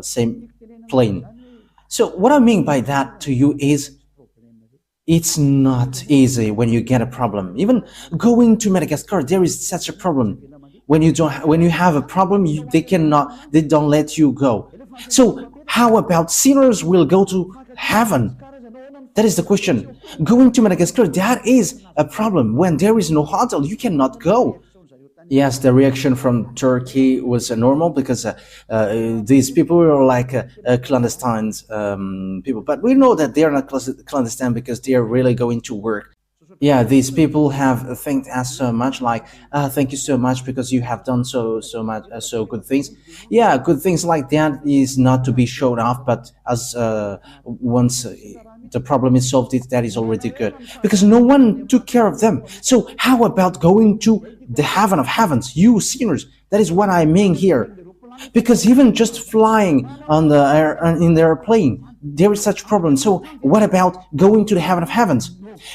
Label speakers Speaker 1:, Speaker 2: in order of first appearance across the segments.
Speaker 1: same plane. So what I mean by that to you is it's not easy when you get a problem. Even going to Madagascar, there is such a problem. When you have a problem, they don't let you go. So how about sinners will go to heaven? That is the question. Going to Madagascar, that is a problem. When there is no hotel, you cannot go. Yes, the reaction from Turkey was normal because these people were like clandestine people. But we know that they are not clandestine because they are really going to work. Yeah, these people have thanked us so much, like, thank you so much because you have done so much, so good things. Yeah, good things like that is not to be showed off, but as once the problem is solved, that is already good because no one took care of them. So how about going to the heaven of heavens, you sinners? That is what I mean here. Because even just flying on the air, in the airplane, there is such problem. So what about going to the heaven of heavens?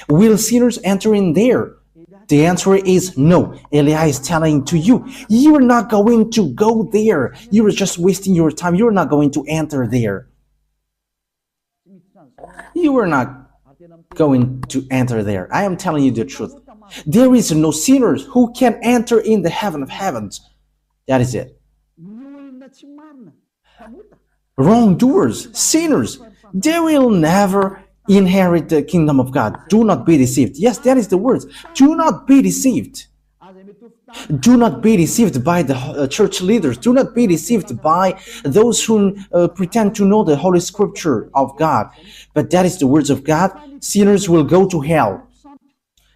Speaker 1: Will sinners enter in there? The answer is no. Elia is telling to you, you are not going to go there. You are just wasting your time. You are not going to enter there. You are not going to enter there. I am telling you the truth. There is no sinners who can enter in the heaven of heavens. That is it. Wrongdoers, sinners, they will never inherit the kingdom of God. Do not be deceived. Yes, that is the words. Do not be deceived. Do not be deceived by the church leaders. Do not be deceived by those who pretend to know the Holy Scripture of God. But that is the words of God. Sinners will go to hell.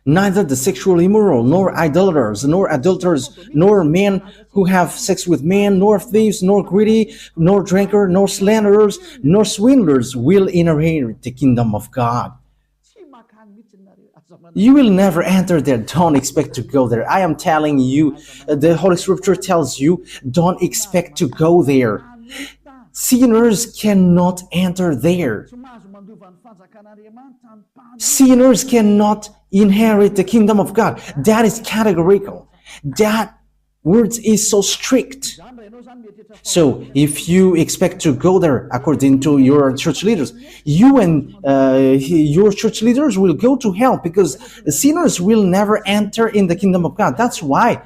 Speaker 1: Neither the sexually immoral, nor idolaters, nor adulterers, nor men who have sex with men, nor thieves, nor greedy, nor drinker, nor slanderers, nor swindlers will inherit the kingdom of God. You will never enter there. Don't expect to go there. I am telling you, the Holy Scripture tells you, don't expect to go there. Sinners cannot enter there. Sinners cannot inherit the kingdom of God. That is categorical. That word is so strict. So if you expect to go there according to your church leaders, you and your church leaders will go to hell because sinners will never enter in the kingdom of God. That's why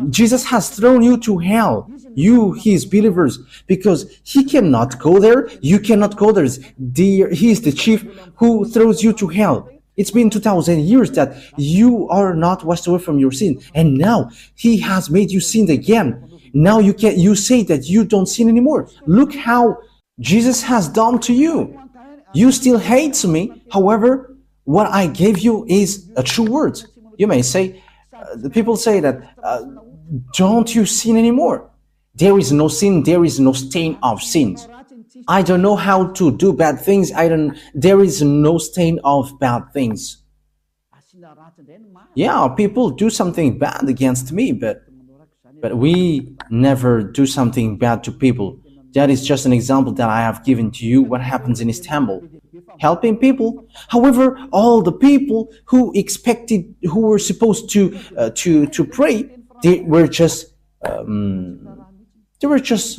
Speaker 1: Jesus has thrown you to hell, you, his believers, because he cannot go there. You cannot go there. He is the chief who throws you to hell. It's been 2,000 years that you are not washed away from your sin, and now he has made you sin again. Now you say that you don't sin anymore. Look how Jesus has done to you. You still hate me. However, what I gave you is a true word. You may say, the people say that, don't you sin anymore? There is no sin. There is no stain of sins. I don't know how to do bad things. There is no stain of bad things. Yeah, people do something bad against me, but we never do something bad to people. That is just an example that I have given to you what happens in Istanbul. Helping people. However, all the people who were supposed to pray, they were just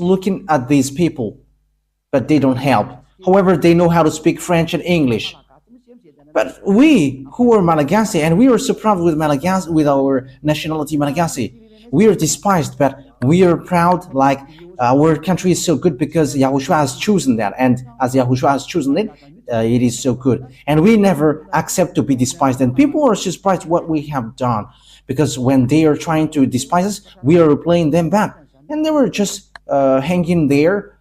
Speaker 1: looking at these people, but they don't help. However, they know how to speak French and English. But we who are Malagasy, and we are so proud with Malagasy, with our nationality Malagasy, we are despised, but we are proud, like our country is so good because YAHOSHUAH has chosen that, and as YAHOSHUAH has chosen it, it is so good. And we never accept to be despised, and people are surprised what we have done, because when they are trying to despise us, we are replaying them back, and they were just hanging there,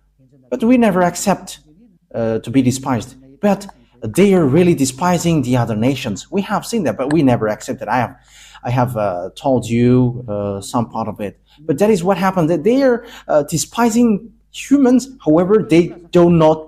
Speaker 1: but we never accept to be despised. But they are really despising the other nations. We have seen that, but we never accept it. I have told you some part of it. But that is what happened. That they are despising humans. However, they do not